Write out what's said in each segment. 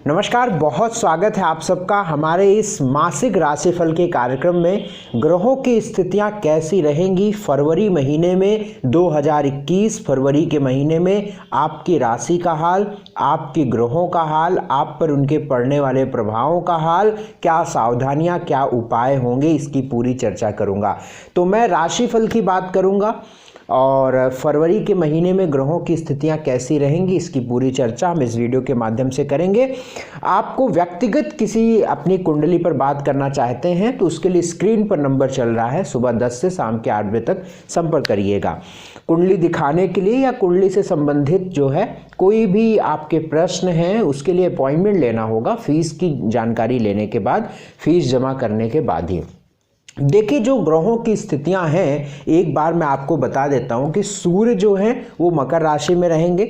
नमस्कार, बहुत स्वागत है आप सबका हमारे इस मासिक राशिफल के कार्यक्रम में। ग्रहों की स्थितियां कैसी रहेंगी फरवरी महीने में 2021 फरवरी के महीने में, आपकी राशि का हाल, आपके ग्रहों का हाल, आप पर उनके पड़ने वाले प्रभावों का हाल, क्या सावधानियां, क्या उपाय होंगे, इसकी पूरी चर्चा करूंगा। तो मैं राशिफल की बात करूंगा और फरवरी के महीने में ग्रहों की स्थितियां कैसी रहेंगी इसकी पूरी चर्चा हम इस वीडियो के माध्यम से करेंगे। आपको व्यक्तिगत किसी अपनी कुंडली पर बात करना चाहते हैं तो उसके लिए स्क्रीन पर नंबर चल रहा है, सुबह 10 से शाम के 8 बजे तक संपर्क करिएगा। कुंडली दिखाने के लिए या कुंडली से संबंधित जो है कोई भी आपके प्रश्न हैं उसके लिए अपॉइंटमेंट लेना होगा, फीस की जानकारी लेने के बाद, फीस जमा करने के बाद ही। देखिए, जो ग्रहों की स्थितियां हैं एक बार मैं आपको बता देता हूं कि सूर्य जो है वो मकर राशि में रहेंगे,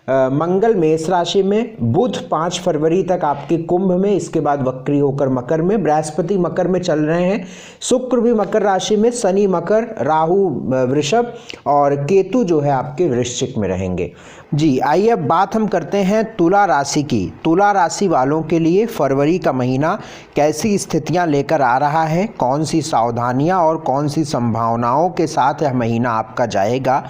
मंगल मेष राशि में, बुध 5 फरवरी तक आपके कुंभ में, इसके बाद वक्री होकर मकर में, बृहस्पति मकर में चल रहे हैं, शुक्र भी मकर राशि में, शनि मकर, राहु वृषभ और केतु जो है आपके वृश्चिक में रहेंगे। जी आइए अब बात हम करते हैं तुला राशि की। तुला राशि वालों के लिए फरवरी का महीना कैसी स्थितियां लेकर आ रहा है, कौन सी सावधानियां और कौन सी संभावनाओं के साथ यह महीना आपका जाएगा,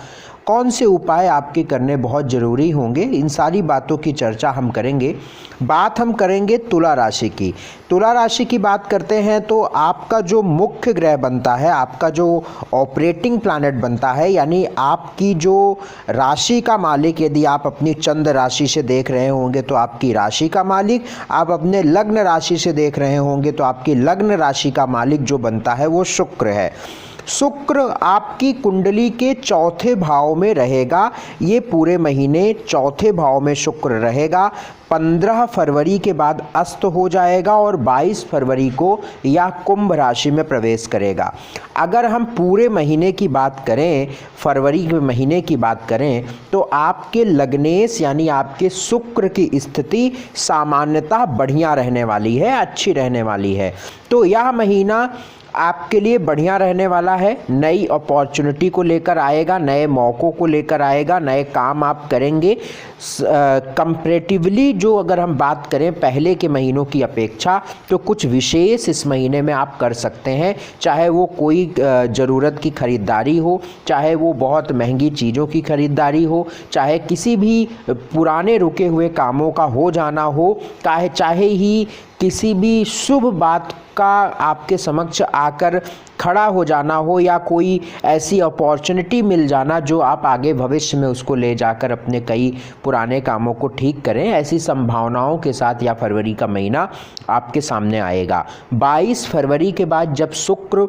कौन से उपाय आपके करने बहुत ज़रूरी होंगे, इन सारी बातों की चर्चा हम करेंगे। बात हम करेंगे तुला राशि की। तुला राशि की बात करते हैं तो आपका जो मुख्य ग्रह बनता है, आपका जो ऑपरेटिंग प्लैनेट बनता है, यानी आपकी जो राशि का मालिक, यदि आप अपनी चंद्र राशि से देख रहे होंगे तो आपकी राशि का मालिक, आप अपने लग्न राशि से देख रहे होंगे तो आपकी लग्न राशि का मालिक जो बनता है वो शुक्र है। शुक्र आपकी कुंडली के चौथे भाव में रहेगा, ये पूरे महीने चौथे भाव में शुक्र रहेगा। 15 फरवरी के बाद अस्त हो जाएगा और 22 फरवरी को यह कुंभ राशि में प्रवेश करेगा। अगर हम पूरे महीने की बात करें, फरवरी के महीने की बात करें तो आपके लग्नेश यानी आपके शुक्र की स्थिति सामान्यतः बढ़िया रहने वाली है, अच्छी रहने वाली है। तो यह महीना आपके लिए बढ़िया रहने वाला है, नई अपॉर्चुनिटी को लेकर आएगा, नए मौक़ों को लेकर आएगा, नए काम आप करेंगे। कंपैरेटिवली जो अगर हम बात करें पहले के महीनों की अपेक्षा तो कुछ विशेष इस महीने में आप कर सकते हैं, चाहे वो कोई ज़रूरत की खरीदारी हो, चाहे वो बहुत महंगी चीज़ों की खरीदारी हो, चाहे किसी भी पुराने रुके हुए कामों का हो जाना हो, चाहे ही किसी भी शुभ बात का आपके समक्ष आकर खड़ा हो जाना हो, या कोई ऐसी अपॉर्चुनिटी मिल जाना जो आप आगे भविष्य में उसको ले जाकर अपने कई पुराने कामों को ठीक करें, ऐसी संभावनाओं के साथ यह फरवरी का महीना आपके सामने आएगा। 22 फरवरी के बाद जब शुक्र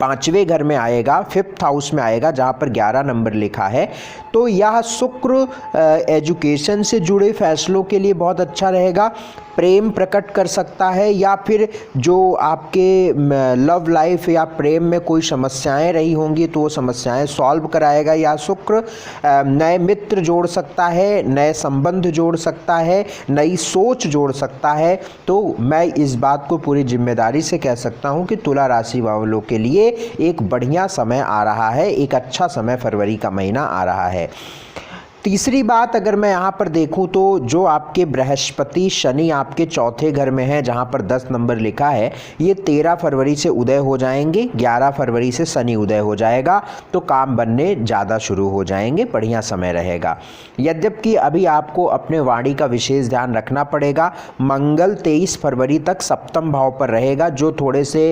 5वें घर में आएगा, 5th हाउस में आएगा जहाँ पर 11 नंबर लिखा है, तो यह शुक्र एजुकेशन से जुड़े फैसलों के लिए बहुत अच्छा रहेगा। प्रेम प्रकट कर सकता है, या फिर जो आपके लव लाइफ या प्रेम में कोई समस्याएं रही होंगी तो वो समस्याएं सॉल्व कराएगा। या शुक्र नए मित्र जोड़ सकता है, नए संबंध जोड़ सकता है, नई सोच जोड़ सकता है। तो मैं इस बात को पूरी जिम्मेदारी से कह सकता हूं कि तुला राशि वालों के लिए एक बढ़िया समय आ रहा है, एक अच्छा समय फरवरी का महीना आ रहा है। तीसरी बात अगर मैं यहाँ पर देखूँ तो जो आपके बृहस्पति शनि आपके चौथे घर में है जहाँ पर 10 नंबर लिखा है, ये 13 फरवरी से उदय हो जाएंगे, 11 फरवरी से शनि उदय हो जाएगा, तो काम बनने ज़्यादा शुरू हो जाएंगे, बढ़िया समय रहेगा। यद्यपि अभी आपको अपने वाणी का विशेष ध्यान रखना पड़ेगा। मंगल 23 फरवरी तक सप्तम भाव पर रहेगा, जो थोड़े से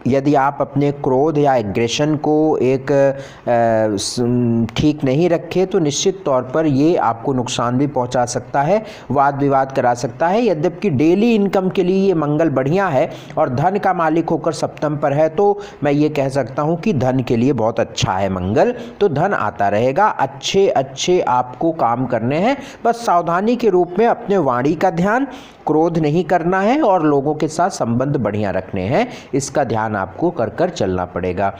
यदि आप अपने क्रोध या एग्रेशन को एक ठीक नहीं रखे तो निश्चित तौर पर ये आपको नुकसान भी पहुंचा सकता है, वाद विवाद करा सकता है। यद्यपि डेली इनकम के लिए ये मंगल बढ़िया है और धन का मालिक होकर सप्तम पर है, तो मैं ये कह सकता हूँ कि धन के लिए बहुत अच्छा है मंगल, तो धन आता रहेगा। अच्छे आपको काम करने हैं, बस सावधानी के रूप में अपने वाणी का ध्यान, क्रोध नहीं करना है और लोगों के साथ संबंध बढ़िया रखने हैं, इसका ध्यान आपको कर चलना पड़ेगा।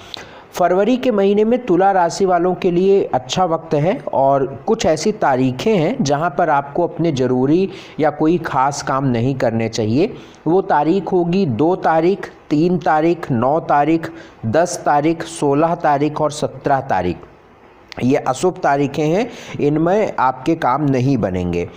फरवरी के महीने में तुला राशि वालों के लिए अच्छा वक्त है और कुछ ऐसी तारीखें हैं जहां पर आपको अपने ज़रूरी या कोई ख़ास काम नहीं करने चाहिए। वो तारीख होगी 2 तारीख, 3 तारीख, 9 तारीख, 10 तारीख, 16 तारीख और 17 तारीख। ये अशुभ तारीखें हैं, इनमें आपके काम नहीं बनेंगे।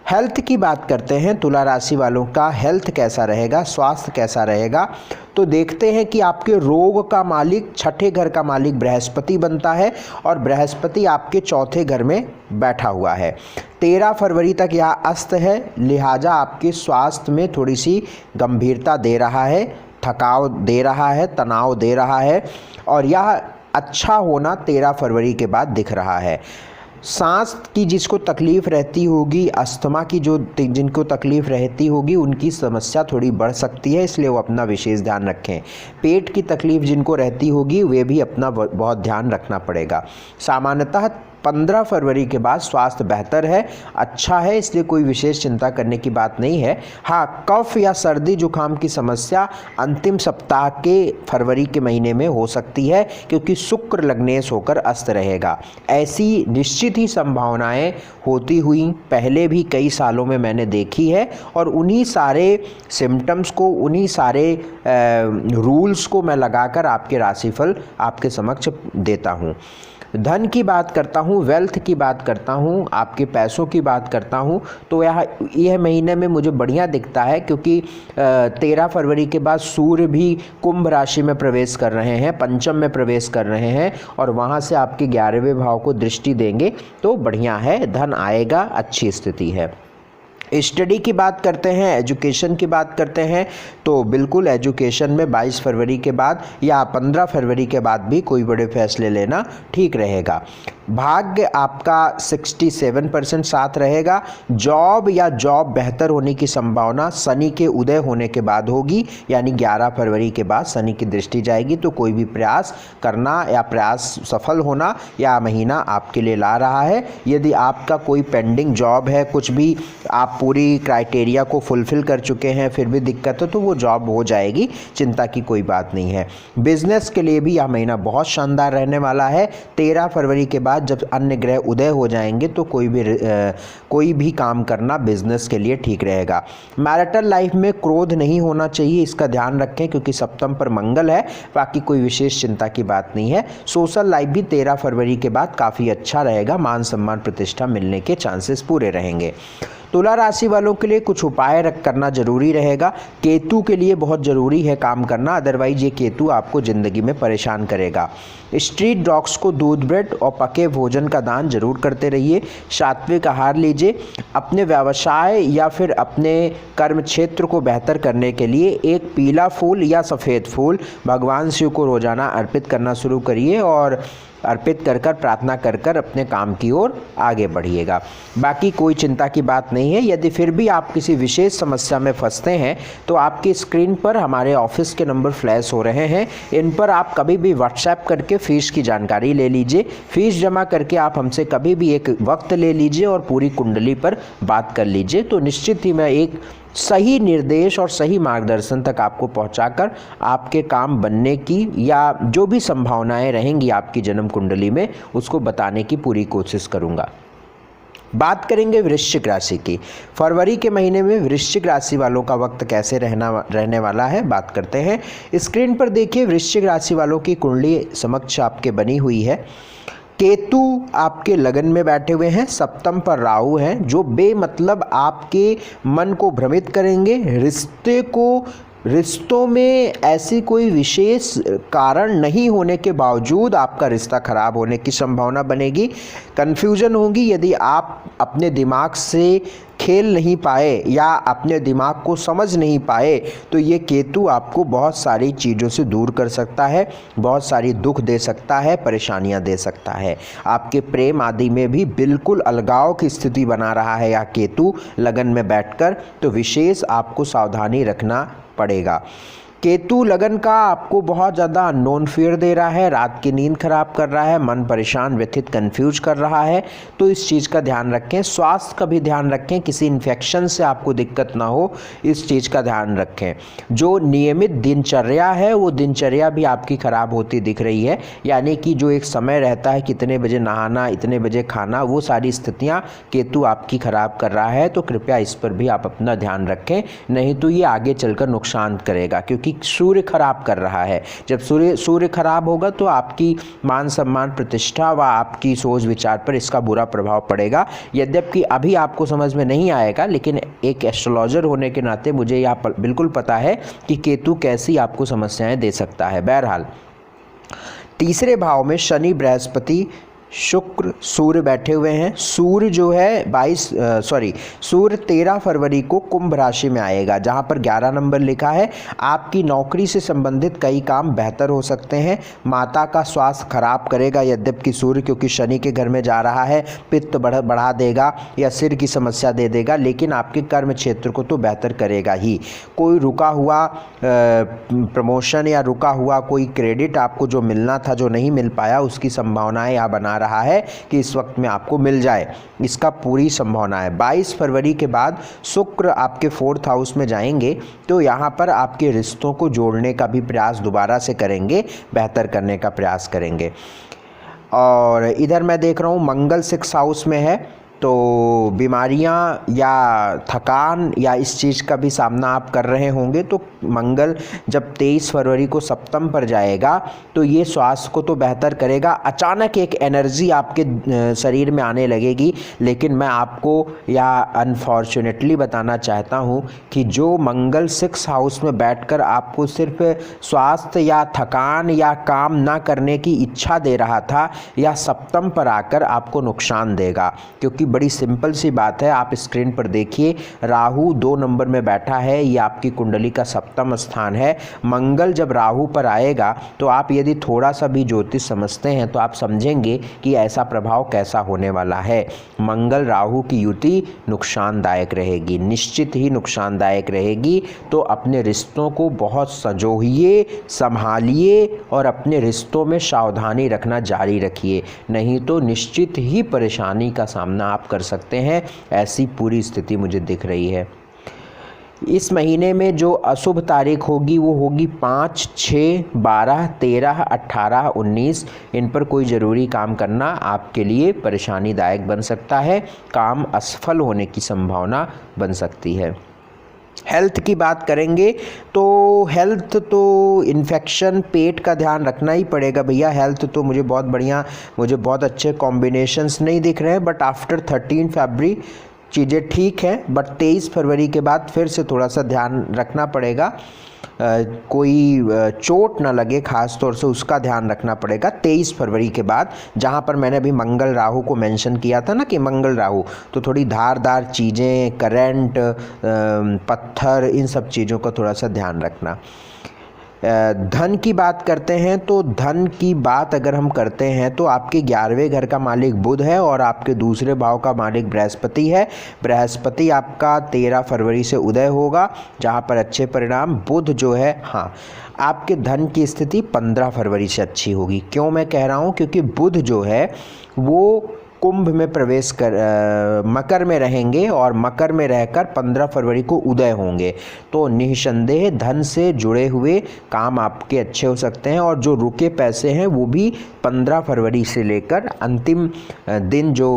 हेल्थ की बात करते हैं, तुला राशि वालों का हेल्थ कैसा रहेगा, स्वास्थ्य कैसा रहेगा। तो देखते हैं कि आपके रोग का मालिक, छठे घर का मालिक बृहस्पति बनता है और बृहस्पति आपके चौथे घर में बैठा हुआ है। 13 फरवरी तक यह अस्त है, लिहाजा आपके स्वास्थ्य में थोड़ी सी गंभीरता दे रहा है, थकाव दे रहा है, तनाव दे रहा है और यह अच्छा होना 13 फरवरी के बाद दिख रहा है। सांस की जिसको तकलीफ़ रहती होगी, अस्थमा की जिनको तकलीफ़ रहती होगी, उनकी समस्या थोड़ी बढ़ सकती है, इसलिए वो अपना विशेष ध्यान रखें। पेट की तकलीफ़ जिनको रहती होगी वे भी अपना बहुत ध्यान रखना पड़ेगा। सामान्यतः 15 फरवरी के बाद स्वास्थ्य बेहतर है, अच्छा है, इसलिए कोई विशेष चिंता करने की बात नहीं है। हाँ, कफ या सर्दी जुकाम की समस्या अंतिम सप्ताह के फरवरी के महीने में हो सकती है, क्योंकि शुक्र लग्नेश होकर अस्त रहेगा। ऐसी निश्चित ही संभावनाएं होती हुई पहले भी कई सालों में मैंने देखी है और उन्हीं सारे सिम्टम्स को, उन्हीं सारे रूल्स को मैं लगाकर आपके राशिफल आपके समक्ष देता हूँ। धन की बात करता हूँ, वेल्थ की बात करता हूँ, आपके पैसों की बात करता हूँ, तो यह महीने में मुझे बढ़िया दिखता है, क्योंकि 13 फरवरी के बाद सूर्य भी कुंभ राशि में प्रवेश कर रहे हैं, पंचम में प्रवेश कर रहे हैं और वहाँ से आपके 11वें भाव को दृष्टि देंगे, तो बढ़िया है, धन आएगा, अच्छी स्थिति है। स्टडी की बात करते हैं, एजुकेशन की बात करते हैं, तो बिल्कुल एजुकेशन में 22 फरवरी के बाद या 15 फरवरी के बाद भी कोई बड़े फैसले लेना ठीक रहेगा। भाग्य आपका 67% साथ रहेगा। जॉब या जॉब बेहतर होने की संभावना शनि के उदय होने के बाद होगी, यानी 11 फरवरी के बाद शनि की दृष्टि जाएगी, तो कोई भी प्रयास करना या प्रयास सफल होना या महीना आपके लिए ला रहा है। यदि आपका कोई पेंडिंग जॉब है, कुछ भी आप पूरी क्राइटेरिया को फुलफिल कर चुके हैं फिर भी दिक्कत है, तो वो जॉब हो जाएगी, चिंता की कोई बात नहीं है। बिजनेस के लिए भी यह महीना बहुत शानदार रहने वाला है। 13 फरवरी के बाद जब अन्य ग्रह उदय हो जाएंगे तो कोई भी काम करना बिजनेस के लिए ठीक रहेगा। मैरिटल लाइफ में क्रोध नहीं होना चाहिए, इसका ध्यान रखें, क्योंकि सप्तम पर मंगल है, बाकी कोई विशेष चिंता की बात नहीं है। सोशल लाइफ भी 13 फरवरी के बाद काफ़ी अच्छा रहेगा, मान सम्मान प्रतिष्ठा मिलने के चांसेस पूरे रहेंगे। तुला राशि वालों के लिए कुछ उपाय करना जरूरी रहेगा। केतु के लिए बहुत ज़रूरी है काम करना, अदरवाइज ये केतु आपको ज़िंदगी में परेशान करेगा। स्ट्रीट डॉग्स को दूध, ब्रेड और पके भोजन का दान जरूर करते रहिए। सात्विक आहार लीजिए। अपने व्यवसाय या फिर अपने कर्म क्षेत्र को बेहतर करने के लिए एक पीला फूल या सफ़ेद फूल भगवान शिव को रोज़ाना अर्पित करना शुरू करिए और अर्पित कर प्रार्थना कर अपने काम की ओर आगे बढ़िएगा। बाकी कोई चिंता की बात नहीं है। यदि फिर भी आप किसी विशेष समस्या में फंसते हैं तो आपकी स्क्रीन पर हमारे ऑफिस के नंबर फ्लैश हो रहे हैं, इन पर आप कभी भी व्हाट्सएप करके फ़ीस की जानकारी ले लीजिए। फ़ीस जमा करके आप हमसे कभी भी एक वक्त ले लीजिए और पूरी कुंडली पर बात कर लीजिए, तो निश्चित ही मैं एक सही निर्देश और सही मार्गदर्शन तक आपको पहुंचाकर आपके काम बनने की या जो भी संभावनाएं रहेंगी आपकी जन्म कुंडली में उसको बताने की पूरी कोशिश करूंगा। बात करेंगे वृश्चिक राशि की। फरवरी के महीने में वृश्चिक राशि वालों का वक्त कैसे रहने वाला है, बात करते हैं। स्क्रीन पर देखिए, वृश्चिक राशि वालों की कुंडली समक्ष आपके बनी हुई है। केतु आपके लगन में बैठे हुए हैं, सप्तम पर राहु हैं, जो बेमतलब आपके मन को भ्रमित करेंगे। रिश्तों में ऐसी कोई विशेष कारण नहीं होने के बावजूद आपका रिश्ता खराब होने की संभावना बनेगी। कन्फ्यूजन होगी यदि आप अपने दिमाग से खेल नहीं पाए या अपने दिमाग को समझ नहीं पाए, तो ये केतु आपको बहुत सारी चीज़ों से दूर कर सकता है, बहुत सारी दुख दे सकता है, परेशानियां दे सकता है। आपके प्रेम आदि में भी बिल्कुल अलगाव की स्थिति बना रहा है या केतु लगन में बैठकर, तो विशेष आपको सावधानी रखना पड़ेगा। केतु लगन का आपको बहुत ज़्यादा अननोन फियर दे रहा है, रात की नींद खराब कर रहा है, मन परेशान, व्यथित, कंफ्यूज कर रहा है, तो इस चीज़ का ध्यान रखें। स्वास्थ्य का भी ध्यान रखें, किसी इन्फेक्शन से आपको दिक्कत ना हो, इस चीज़ का ध्यान रखें। जो नियमित दिनचर्या है वो दिनचर्या भी आपकी ख़राब होती दिख रही है, यानी कि जो एक समय रहता है कितने बजे नहाना, इतने बजे खाना, वो सारी स्थितियाँ केतु आपकी ख़राब कर रहा है, तो कृपया इस पर भी आप अपना ध्यान रखें, नहीं तो ये आगे चलकर नुकसान करेगा। क्योंकि क्योंकि सूर्य खराब कर रहा है। जब सूर्य खराब होगा तो आपकी मान सम्मान प्रतिष्ठा व आपकी सोच विचार पर इसका बुरा प्रभाव पड़ेगा। यद्यपि अभी आपको समझ में नहीं आएगा, लेकिन एक एस्ट्रोलॉजर होने के नाते मुझे यह बिल्कुल पता है कि केतु कैसी आपको समस्याएं दे सकता है। बहरहाल तीसरे भाव में शनि, बृहस्पति, शुक्र, सूर्य बैठे हुए हैं। सूर्य जो है सूर्य 13 फरवरी को कुंभ राशि में आएगा, जहां पर 11 नंबर लिखा है। आपकी नौकरी से संबंधित कई काम बेहतर हो सकते हैं। माता का स्वास्थ्य खराब करेगा, यद्यपि सूर्य क्योंकि शनि के घर में जा रहा है पित्त बढ़ा देगा या सिर की समस्या दे देगा, लेकिन आपके कर्म क्षेत्र को तो बेहतर करेगा ही। कोई रुका हुआ प्रमोशन या रुका हुआ कोई क्रेडिट आपको जो मिलना था, जो नहीं मिल पाया, उसकी संभावनाएं यहाँ बना रहा है कि इस वक्त में आपको मिल जाए, इसका पूरी संभावना है। 22 फरवरी के बाद शुक्र आपके 4th हाउस में जाएंगे, तो यहाँ पर आपके रिश्तों को जोड़ने का भी प्रयास दोबारा से करेंगे, बेहतर करने का प्रयास करेंगे। और इधर मैं देख रहा हूँ मंगल 6th हाउस में है, तो बीमारियां या थकान या इस चीज़ का भी सामना आप कर रहे होंगे। तो मंगल जब 23 फरवरी को सप्तम पर जाएगा तो ये स्वास्थ्य को तो बेहतर करेगा। अचानक एक एनर्जी आपके शरीर में आने लगेगी, लेकिन मैं आपको या अनफॉर्चुनेटली बताना चाहता हूँ कि जो मंगल 6th हाउस में बैठकर आपको सिर्फ स्वास्थ्य या थकान या काम ना करने की इच्छा दे रहा था, या सप्तम पर आकर आपको नुकसान देगा। क्योंकि बड़ी सिंपल सी बात है, आप स्क्रीन पर देखिए, राहु 2 नंबर में बैठा है, ये आपकी कुंडली का सप्तम स्थान है। मंगल जब राहु पर आएगा तो आप यदि थोड़ा सा भी ज्योतिष समझते हैं तो आप समझेंगे कि ऐसा प्रभाव कैसा होने वाला है। मंगल राहु की युति नुकसानदायक रहेगी, निश्चित ही नुकसानदायक रहेगी। तो अपने रिश्तों को बहुत संजोइए, संभालिए और अपने रिश्तों में सावधानी रखना जारी रखिए, नहीं तो निश्चित ही परेशानी का सामना आप कर सकते हैं। ऐसी पूरी स्थिति मुझे दिख रही है। इस महीने में जो अशुभ तारीख होगी वो होगी 5, 6, 12, 13, 18, 19। इन पर कोई ज़रूरी काम करना आपके लिए परेशानीदायक बन सकता है, काम असफल होने की संभावना बन सकती है। हेल्थ की बात करेंगे तो हेल्थ तो इन्फेक्शन, पेट का ध्यान रखना ही पड़ेगा भैया। हेल्थ तो मुझे बहुत बढ़िया, मुझे बहुत अच्छे कॉम्बिनेशंस नहीं दिख रहे हैं, बट आफ्टर 13 फरवरी चीज़ें ठीक हैं। बट 23 फरवरी के बाद फिर से थोड़ा सा ध्यान रखना पड़ेगा, कोई चोट ना लगे, ख़ास तौर से उसका ध्यान रखना पड़ेगा 23 फरवरी के बाद। जहाँ पर मैंने अभी मंगल राहु को मेंशन किया था ना कि मंगल राहु, तो थोड़ी धारदार चीज़ें, करंट, पत्थर, इन सब चीज़ों का थोड़ा सा ध्यान रखना। धन की बात करते हैं तो धन की बात अगर हम करते हैं तो आपके 11वें घर का मालिक बुध है और आपके दूसरे भाव का मालिक बृहस्पति है। बृहस्पति आपका 13 फरवरी से उदय होगा, जहां पर अच्छे परिणाम। बुध जो है, हाँ, आपके धन की स्थिति 15 फरवरी से अच्छी होगी। क्यों मैं कह रहा हूं? क्योंकि बुध जो है वो कुंभ में प्रवेश कर मकर में रहेंगे और मकर में रहकर 15 फरवरी को उदय होंगे। तो निःसंदेह धन से जुड़े हुए काम आपके अच्छे हो सकते हैं, और जो रुके पैसे हैं वो भी 15 फरवरी से लेकर अंतिम दिन जो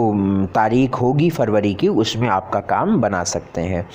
तारीख होगी फरवरी की, उसमें आपका काम बना सकते हैं।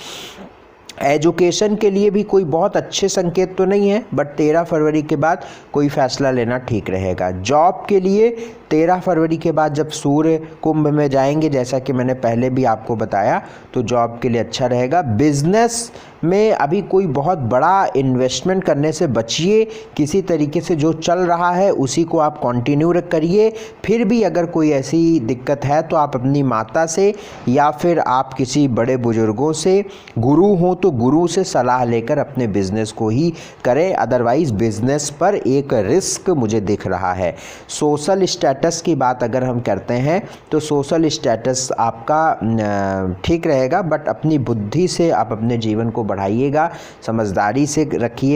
एजुकेशन के लिए भी कोई बहुत अच्छे संकेत तो नहीं है, बट 13 फरवरी के बाद कोई फैसला लेना ठीक रहेगा। जॉब के लिए 13 फरवरी के बाद जब सूर्य कुंभ में जाएंगे, जैसा कि मैंने पहले भी आपको बताया, तो जॉब के लिए अच्छा रहेगा। बिजनेस में अभी कोई बहुत बड़ा इन्वेस्टमेंट करने से बचिए, किसी तरीके से जो चल रहा है उसी को आप कंटिन्यू करिए। फिर भी अगर कोई ऐसी दिक्कत है तो आप अपनी माता से या फिर आप किसी बड़े बुजुर्गों से, गुरु हो तो गुरु से सलाह लेकर अपने बिजनेस को ही करें, अदरवाइज बिजनेस पर एक रिस्क मुझे दिख रहा है। सोशल स्टेटस की बात अगर हम करते हैं तो सोशल स्टेटस आपका ठीक रहेगा, बट अपनी बुद्धि से आप अपने जीवन को बढ़ाइएगा, समझदारी से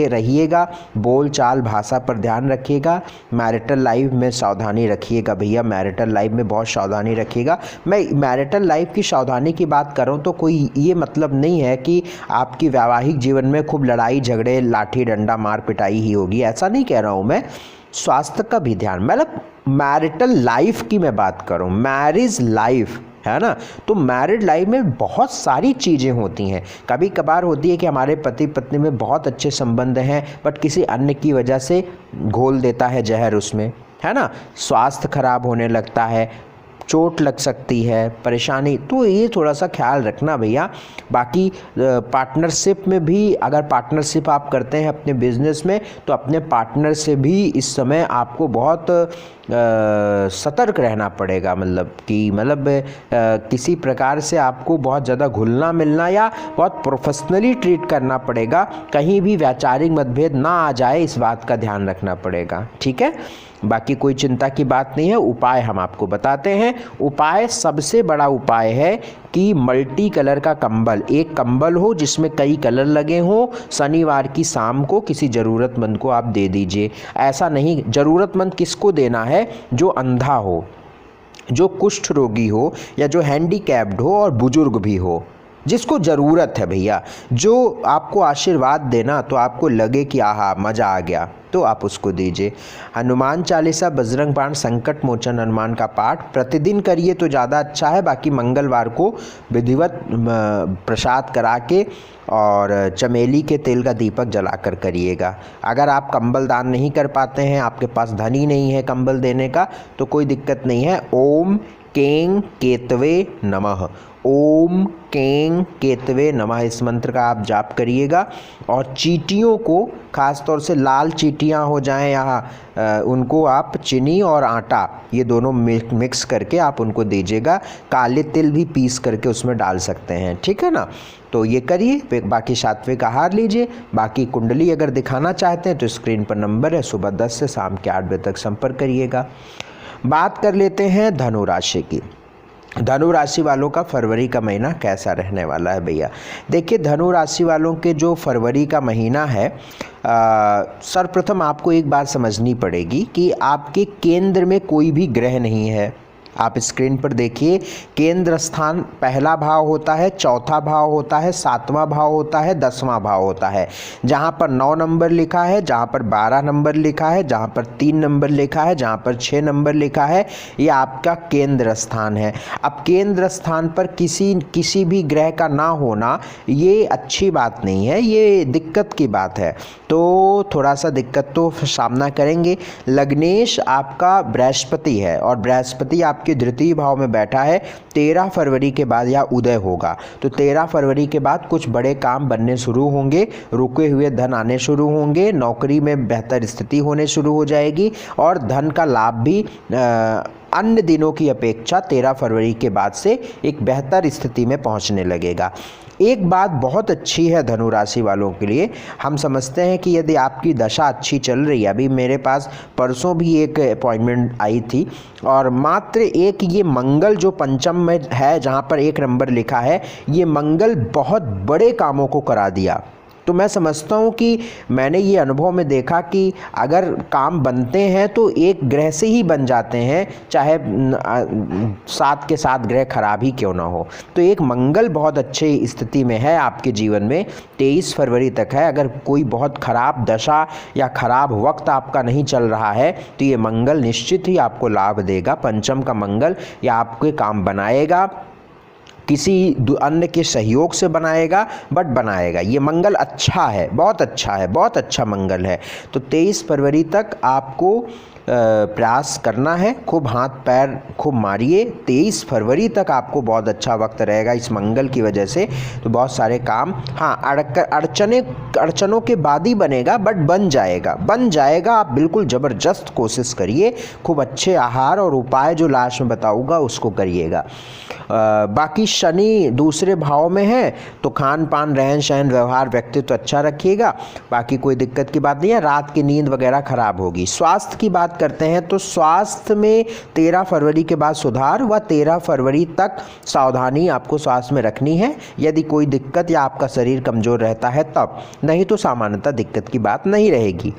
रहिएगा, बोल चाल भाषा पर ध्यान रखिएगा। मैरिटल लाइफ में सावधानी रखिएगा भैया, मैरिटल लाइफ में बहुत सावधानी रखिएगा। मैं मैरिटल लाइफ की सावधानी की बात कर रहा हूँ तो कोई ये मतलब नहीं है कि आपकी वैवाहिक जीवन में खूब लड़ाई झगड़े, लाठी डंडा, मार पिटाई ही होगी, ऐसा नहीं कह रहा हूँ मैं। स्वास्थ्य का भी ध्यान, मतलब मैरिटल लाइफ की मैं बात करूँ, मैरिज लाइफ है ना। तो मैरिड लाइफ में बहुत सारी चीज़ें होती हैं। कभी कभार होती है कि हमारे पति पत्नी में बहुत अच्छे संबंध हैं, बट किसी अन्य की वजह से घोल देता है जहर उसमें, है ना। स्वास्थ्य खराब होने लगता है, चोट लग सकती है, परेशानी, तो ये थोड़ा सा ख्याल रखना भैया। बाकी पार्टनरशिप में भी, अगर पार्टनरशिप आप करते हैं अपने बिजनेस में, तो अपने पार्टनर से भी इस समय आपको बहुत सतर्क रहना पड़ेगा। मतलब किसी प्रकार से आपको बहुत ज़्यादा घुलना मिलना या बहुत प्रोफेशनली ट्रीट करना पड़ेगा। कहीं भी वैचारिक मतभेद ना आ जाए, इस बात का ध्यान रखना पड़ेगा, ठीक है। बाकी कोई चिंता की बात नहीं है। उपाय हम आपको बताते हैं। उपाय, सबसे बड़ा उपाय है कि मल्टी कलर का कंबल, एक कंबल हो जिसमें कई कलर लगे हों, शनिवार की शाम को किसी ज़रूरतमंद को आप दे दीजिए। ऐसा नहीं, ज़रूरतमंद किसको देना है? जो अंधा हो, जो कुष्ठ रोगी हो, या जो हैंडीकैप्ड हो और बुजुर्ग भी हो, जिसको ज़रूरत है भैया। जो आपको आशीर्वाद देना, तो आपको लगे कि आहा मज़ा आ गया, तो आप उसको दीजिए। हनुमान चालीसा, बजरंग बाण, संकट मोचन हनुमान का पाठ प्रतिदिन करिए तो ज़्यादा अच्छा है। बाकी मंगलवार को विधिवत प्रसाद करा के और चमेली के तेल का दीपक जलाकर करिएगा। अगर आप कंबल दान नहीं कर पाते हैं, आपके पास धन ही नहीं है कंबल देने का, तो कोई दिक्कत नहीं है। ओम कें केतवे नमः, ओम कें केतवे नमः, इस मंत्र का आप जाप करिएगा। और चींटियों को, ख़ास तौर से लाल चींटियाँ हो जाएं या उनको आप चीनी और आटा, ये दोनों मिक्स करके आप उनको दीजिएगा। काले तिल भी पीस करके उसमें डाल सकते हैं, ठीक है ना। तो ये करिए। बाकी सात्विक आहार लीजिए। बाकी कुंडली अगर दिखाना चाहते हैं तो स्क्रीन पर नंबर है, सुबह 10 से शाम के 8 बजे तक संपर्क करिएगा। बात कर लेते हैं धनु राशि की। धनु राशि वालों का फरवरी का महीना कैसा रहने वाला है भैया। देखिए, धनु राशि वालों के जो फरवरी का महीना है, सर्वप्रथम आपको एक बात समझनी पड़ेगी कि आपके केंद्र में कोई भी ग्रह नहीं है। आप स्क्रीन पर देखिए, केंद्र स्थान पहला भाव होता है, चौथा भाव होता है, 7वां भाव होता है, 10वां भाव होता है। जहाँ पर 9 नंबर लिखा है, जहाँ पर 12 नंबर लिखा है, जहाँ पर 3 नंबर लिखा है, जहाँ पर 6 नंबर लिखा है, ये आपका केंद्र स्थान है। अब केंद्र स्थान पर किसी भी ग्रह का ना होना ये अच्छी बात नहीं है, ये दिक्कत की बात है। तो थोड़ा सा दिक्कत तो सामना करेंगे। लग्नेश आपका बृहस्पति है और बृहस्पति आपके द्वितीय भाव में बैठा है। 13 फरवरी के बाद यह उदय होगा, तो 13 फरवरी के बाद कुछ बड़े काम बनने शुरू होंगे, रुके हुए धन आने शुरू होंगे, नौकरी में बेहतर स्थिति होने शुरू हो जाएगी और धन का लाभ भी अन्य दिनों की अपेक्षा 13 फरवरी के बाद से एक बेहतर स्थिति में पहुंचने लगेगा। एक बात बहुत अच्छी है धनु राशि वालों के लिए, हम समझते हैं कि यदि आपकी दशा अच्छी चल रही है, अभी मेरे पास परसों भी एक अपॉइंटमेंट आई थी और मात्र एक ये मंगल जो पंचम में है, जहाँ पर 1 नंबर लिखा है, ये मंगल बहुत बड़े कामों को करा दिया। तो मैं समझता हूँ कि मैंने ये अनुभव में देखा कि अगर काम बनते हैं तो एक ग्रह से ही बन जाते हैं, चाहे 7 के 7 ग्रह खराब ही क्यों ना हो। तो एक मंगल बहुत अच्छी स्थिति में है आपके जीवन में, 23 फरवरी तक है। अगर कोई बहुत खराब दशा या खराब वक्त आपका नहीं चल रहा है तो ये मंगल निश्चित ही आपको लाभ देगा। पंचम का मंगल या आपके काम बनाएगा, किसी अन्य के सहयोग से बनाएगा, बट बनाएगा। ये मंगल अच्छा है, बहुत अच्छा है, बहुत अच्छा मंगल है। तो 23 फरवरी तक आपको प्रयास करना है, खूब हाथ पैर खूब मारिए। 23 फरवरी तक आपको बहुत अच्छा वक्त रहेगा इस मंगल की वजह से। तो बहुत सारे काम, हाँ, अड़चनों के बाद ही बनेगा, बट बन जाएगा। आप बिल्कुल ज़बरदस्त कोशिश करिए, खूब अच्छे आहार और उपाय जो लास्ट में बताऊंगा उसको करिएगा। बाकी शनि दूसरे भाव में है, तो खान पान, रहन सहन, व्यवहार, व्यक्तित्व अच्छा रखिएगा। बाकी कोई दिक्कत की बात नहीं है। रात की नींद वगैरह खराब होगी। स्वास्थ्य की बात करते हैं तो स्वास्थ्य में 13 फरवरी के बाद सुधार व 13 फरवरी तक सावधानी आपको स्वास्थ्य में रखनी है। यदि कोई दिक्कत या आपका शरीर कमज़ोर रहता है तब, नहीं तो सामान्यतः दिक्कत की बात नहीं रहेगी।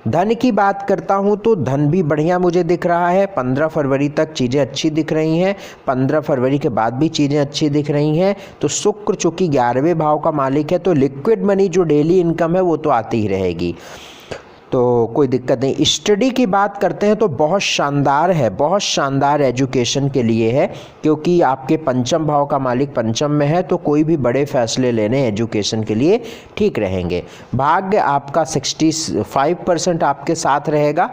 धन की बात करता हूं तो धन भी बढ़िया मुझे दिख रहा है। 15 फरवरी तक चीज़ें अच्छी दिख रही हैं, 15 फरवरी के बाद भी चीज़ें अच्छी दिख रही हैं। तो शुक्र चूँकि 11वें भाव का मालिक है, तो लिक्विड मनी जो डेली इनकम है वो तो आती ही रहेगी। तो कोई दिक्कत नहीं। स्टडी की बात करते हैं तो बहुत शानदार है, बहुत शानदार एजुकेशन के लिए है, क्योंकि आपके पंचम भाव का मालिक पंचम में है, तो कोई भी बड़े फैसले लेने एजुकेशन के लिए ठीक रहेंगे। भाग्य आपका 65% आपके साथ रहेगा।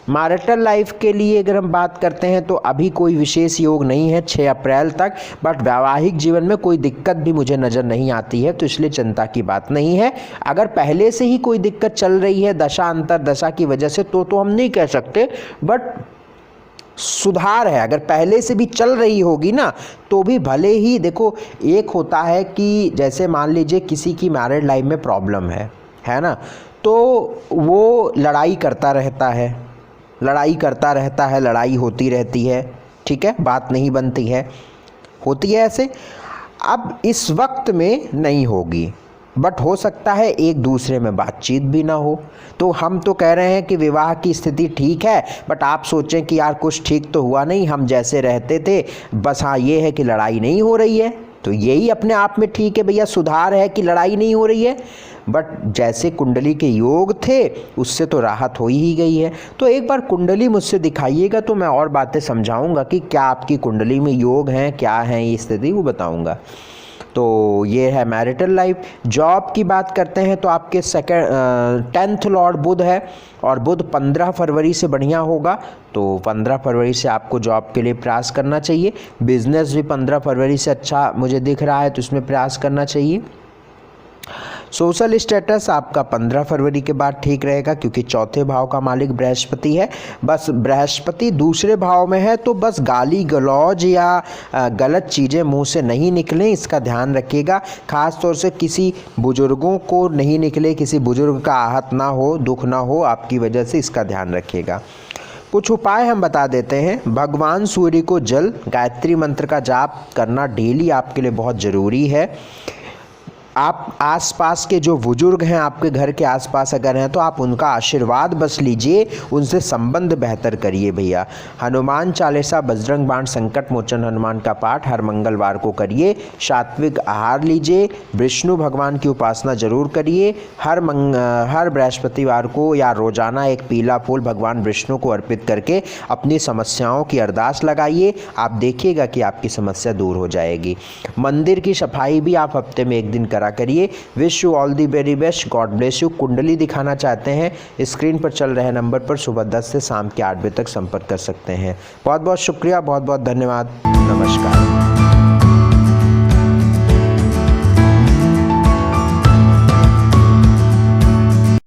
मैरिटल लाइफ के लिए अगर हम बात करते हैं तो अभी कोई विशेष योग नहीं है 6 अप्रैल तक, बट वैवाहिक जीवन में कोई दिक्कत भी मुझे नज़र नहीं आती है, तो इसलिए चिंता की बात नहीं है। अगर पहले से ही कोई दिक्कत चल रही है दशा अंतर दशा की वजह से तो हम नहीं कह सकते, बट सुधार है। अगर पहले से भी चल रही होगी ना तो भी भले ही, देखो एक होता है कि जैसे मान लीजिए किसी की मैरिड लाइफ में प्रॉब्लम है ना, तो वो लड़ाई करता रहता है, लड़ाई होती रहती है, ठीक है, बात नहीं बनती है, होती है ऐसे। अब इस वक्त में नहीं होगी, बट हो सकता है एक दूसरे में बातचीत भी ना हो। तो हम तो कह रहे हैं कि विवाह की स्थिति ठीक है, बट आप सोचें कि यार कुछ ठीक तो हुआ नहीं, हम जैसे रहते थे, बस हाँ ये है कि लड़ाई नहीं हो रही है, तो यही अपने आप में ठीक है भैया, सुधार है कि लड़ाई नहीं हो रही है। बट जैसे कुंडली के योग थे उससे तो राहत हो ही गई है। तो एक बार कुंडली मुझसे दिखाइएगा तो मैं और बातें समझाऊंगा कि क्या आपकी कुंडली में योग हैं, क्या है ये स्थिति, वो बताऊंगा। तो ये है मैरिटल लाइफ। जॉब की बात करते हैं तो आपके 10th लॉर्ड बुध है, और बुध 15 फरवरी से बढ़िया होगा, तो 15 फरवरी से आपको जॉब के लिए प्रयास करना चाहिए। बिजनेस भी 15 फरवरी से अच्छा मुझे दिख रहा है, तो इसमें प्रयास करना चाहिए। सोशल स्टेटस आपका 15 फरवरी के बाद ठीक रहेगा, क्योंकि चौथे भाव का मालिक बृहस्पति है। बस बृहस्पति दूसरे भाव में है, तो बस गाली गलौज या गलत चीज़ें मुंह से नहीं निकलें, इसका ध्यान रखिएगा। ख़ास तौर से किसी बुजुर्गों को नहीं निकले, किसी बुजुर्ग का आहत ना हो, दुख ना हो आपकी वजह से, इसका ध्यान रखिएगा। कुछ उपाय हम बता देते हैं। भगवान सूर्य को जल, गायत्री मंत्र का जाप करना डेली आपके लिए बहुत ज़रूरी है। आप आसपास के जो बुजुर्ग हैं, आपके घर के आसपास अगर हैं, तो आप उनका आशीर्वाद बस लीजिए, उनसे संबंध बेहतर करिए भैया। हनुमान चालीसा, बजरंग बाण, संकट मोचन हनुमान का पाठ हर मंगलवार को करिए। सात्विक आहार लीजिए। विष्णु भगवान की उपासना जरूर करिए। हर बृहस्पतिवार को या रोजाना एक पीला फूल भगवान विष्णु को अर्पित करके अपनी समस्याओं की अरदास लगाइए। आप देखिएगा कि आपकी समस्या दूर हो जाएगी। मंदिर की सफाई भी आप हफ्ते में एक दिन करिए। Wish you all the very best, God bless you. कुंडली दिखाना चाहते हैं, स्क्रीन पर चल रहे नंबर पर सुबह 10 से शाम के 8 बजे तक संपर्क कर सकते हैं। बहुत बहुत शुक्रिया, बहुत बहुत धन्यवाद, नमस्कार।